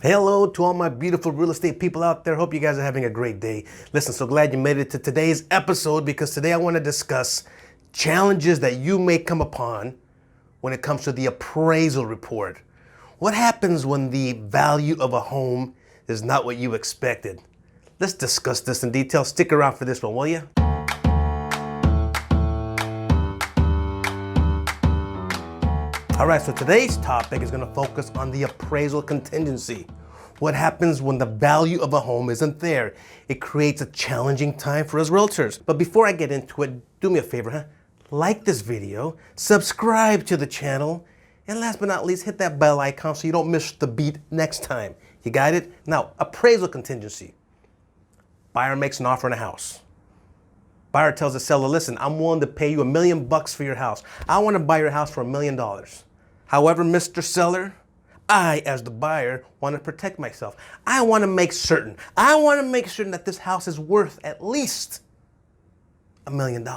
Hello to all my beautiful real estate people out there. Hope you guys are having a great day. Listen, so glad you made it to today's episode because today I want to discuss challenges that you may come upon when it comes to the appraisal report. What happens when the value of a home is not what you expected? Let's discuss this in detail. Stick around for this one, will you? All right, so today's topic is going to focus on the appraisal contingency. What happens when the value of a home isn't there? It creates a challenging time for us realtors. But before I get into it, do me a favor, like this video, subscribe to the channel, and last but not least, hit that bell icon so you don't miss the beat next time. You got it? Now, appraisal contingency. Buyer makes an offer on a house. Buyer tells the seller, listen, I'm willing to pay you $1 million for your house. I want to buy your house for $1 million. However, Mr. Seller, I, as the buyer, want to protect myself. I want to make certain that this house is worth at least $1 million.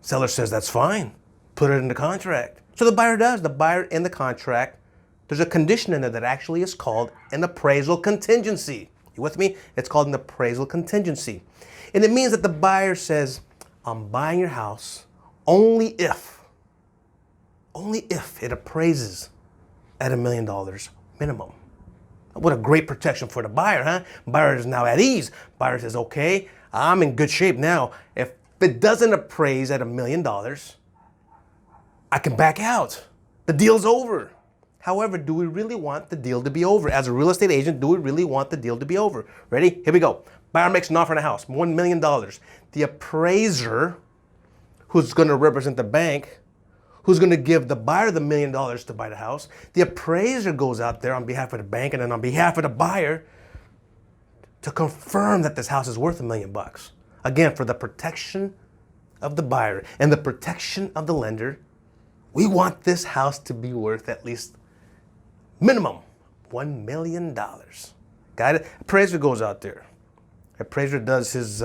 Seller says, that's fine. Put it in the contract. So the buyer does. The buyer in the contract, there's a condition in there that actually is called an appraisal contingency. You with me? It's called an appraisal contingency. And it means that the buyer says, I'm buying your house only if it appraises at $1 million minimum. What a great protection for the buyer, huh? Buyer is now at ease. Buyer says, okay, I'm in good shape now. If it doesn't appraise at $1 million, I can back out. The deal's over. However, do we really want the deal to be over? As a real estate agent, do we really want the deal to be over? Ready? Here we go. Buyer makes an offer on a house, $1 million. The appraiser, who's going to represent the bank, who's going to give the buyer the $1 million to buy the house, the appraiser goes out there on behalf of the bank and then on behalf of the buyer to confirm that this house is worth $1 million. Again, for the protection of the buyer and the protection of the lender, we want this house to be worth at least minimum $1 million. Got it? Appraiser goes out there. Appraiser does his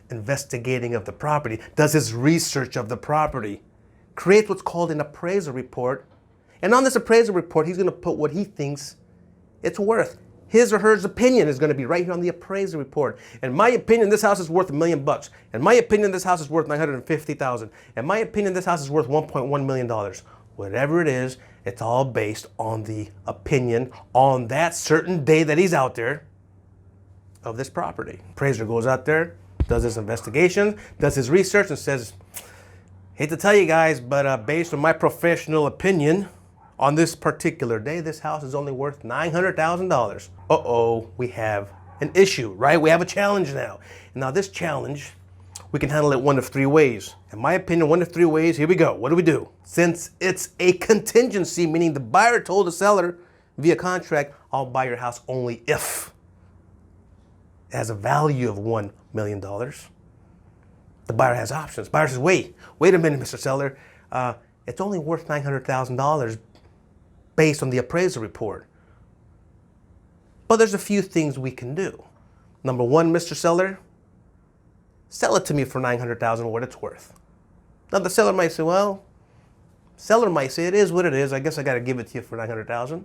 investigating of the property, does his research of the property, creates what's called an appraisal report. And on this appraisal report, he's going to put what he thinks it's worth. His or her opinion is going to be right here on the appraisal report. In my opinion, this house is worth $1 million. In my opinion, this house is worth $950,000. In my opinion, this house is worth $1.1 million. Whatever it is, it's all based on the opinion on that certain day that he's out there of this property. Appraiser goes out there, does his investigation, does his research, and says, hate to tell you guys, but based on my professional opinion, on this particular day, this house is only worth $900,000. Uh-oh, we have an issue, right? We have a challenge now. And now this challenge, we can handle it one of three ways. In my opinion, one of three ways. Here we go. What do? Since it's a contingency, meaning the buyer told the seller via contract, I'll buy your house only if it has a value of $1 million. The buyer has options. Buyer says, wait a minute, Mr. Seller. It's only worth $900,000 based on the appraisal report. But there's a few things we can do. Number one, Mr. Seller, sell it to me for $900,000 what it's worth. Now the seller might say, it is what it is. I guess I got to give it to you for $900,000.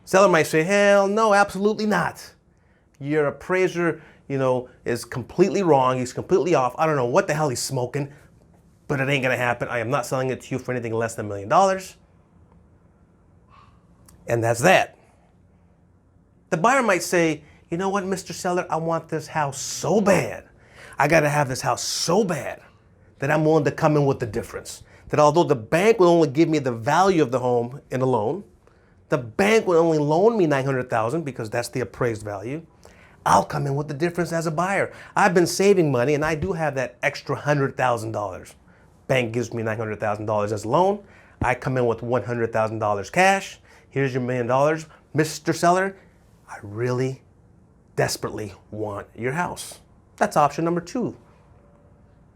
Seller might say, hell no, absolutely not. Your appraiser, is completely wrong. He's completely off. I don't know what the hell he's smoking, but it ain't going to happen. I am not selling it to you for anything less than $1 million. And that's that. The buyer might say, you know what, Mr. Seller, I want this house so bad. I got to have this house so bad that I'm willing to come in with the difference. That although the bank will only give me the value of the home in a loan, the bank will only loan me $900,000 because that's the appraised value. I'll come in with the difference as a buyer. I've been saving money and I do have that extra $100,000. Bank gives me $900,000 as a loan. I come in with $100,000 cash. Here's your $1 million. Mr. Seller, I really desperately want your house. That's option number two.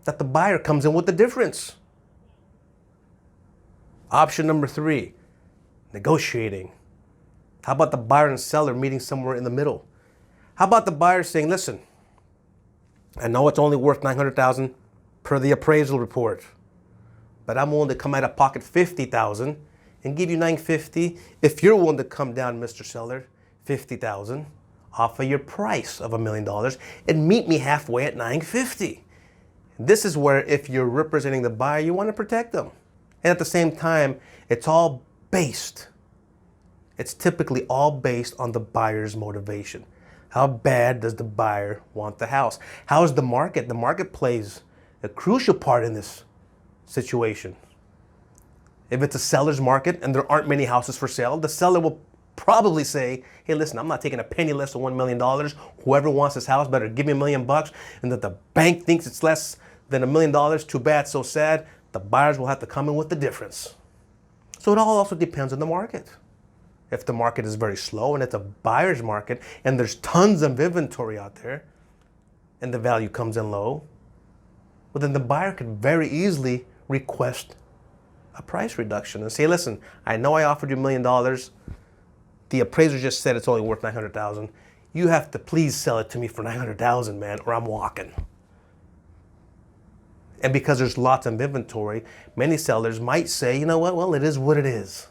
That the buyer comes in with the difference. Option number three, negotiating. How about the buyer and seller meeting somewhere in the middle? How about the buyer saying, listen, I know it's only worth $900,000 per the appraisal report, but I'm willing to come out of pocket $50,000 and give you $950 if you're willing to come down, Mr. Seller, $50,000 off of your price of $1 million and meet me halfway at $950,000. This is where if you're representing the buyer, you want to protect them. And at the same time, it's typically all based on the buyer's motivation. How bad does the buyer want the house? How is the market? The market plays a crucial part in this situation. If it's a seller's market and there aren't many houses for sale, the seller will probably say, hey, listen, I'm not taking a penny less than $1 million. Whoever wants this house better give me $1 million bucks. And that the bank thinks it's less than $1 million, too bad, so sad. The buyers will have to come in with the difference. So it all also depends on the market. If the market is very slow and it's a buyer's market and there's tons of inventory out there and the value comes in low, well, then the buyer could very easily request a price reduction and say, listen, I know I offered you $1 million. The appraiser just said it's only worth $900,000. You have to please sell it to me for $900,000, man, or I'm walking. And because there's lots of inventory, many sellers might say, you know what, well, it is what it is.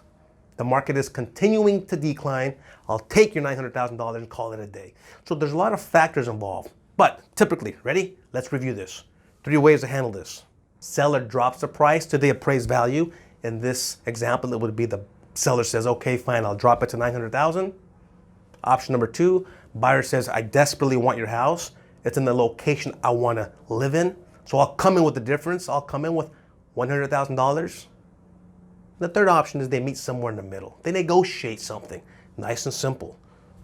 The market is continuing to decline. I'll take your $900,000 and call it a day. So there's a lot of factors involved. But typically, ready? Let's review this. 3 ways to handle this. Seller drops the price to the appraised value. In this example, it would be the seller says, okay, fine, I'll drop it to $900,000. Option number 2, buyer says, I desperately want your house. It's in the location I want to live in. So I'll come in with the difference. I'll come in with $100,000. The third option is they meet somewhere in the middle. They negotiate something nice and simple.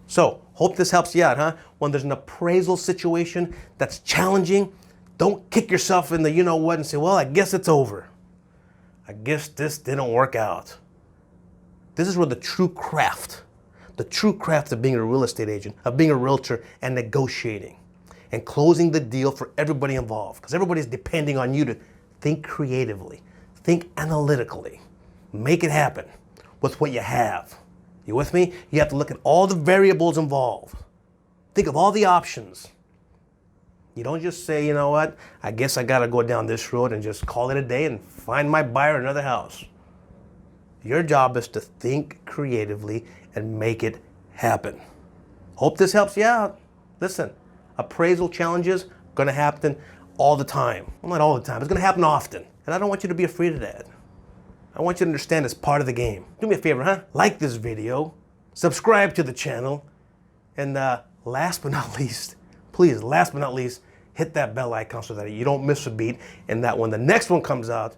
So hope this helps you out, huh? When there's an appraisal situation that's challenging, don't kick yourself in the you know what and say, well, I guess it's over. I guess this didn't work out. This is where the true craft of being a real estate agent, of being a realtor and negotiating and closing the deal for everybody involved, because everybody's depending on you to think creatively, think analytically, make it happen with what you have. You with me? You have to look at all the variables involved. Think of all the options. You don't just say, you know what, I guess I gotta go down this road and just call it a day and find my buyer another house. Your job is to think creatively and make it happen. Hope this helps you out. Listen, appraisal challenges gonna happen all the time. Well, not all the time, it's gonna happen often. And I don't want you to be afraid of that. I want you to understand it's part of the game. Do me a favor, huh? Like this video, subscribe to the channel, and last but not least, please, last but not least, hit that bell icon so that you don't miss a beat and that when the next one comes out,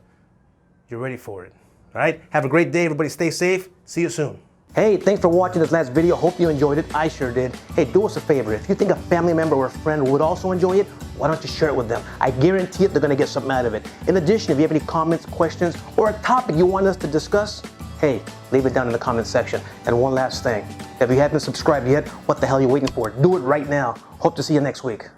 you're ready for it. All right? Have a great day, everybody. Stay safe. See you soon. Hey, thanks for watching this last video. Hope you enjoyed it. I sure did. Hey, do us a favor. If you think a family member or a friend would also enjoy it, why don't you share it with them? I guarantee it, they're going to get something out of it. In addition, if you have any comments, questions, or a topic you want us to discuss, hey, leave it down in the comment section. And one last thing. If you haven't subscribed yet, what the hell are you waiting for? Do it right now. Hope to see you next week.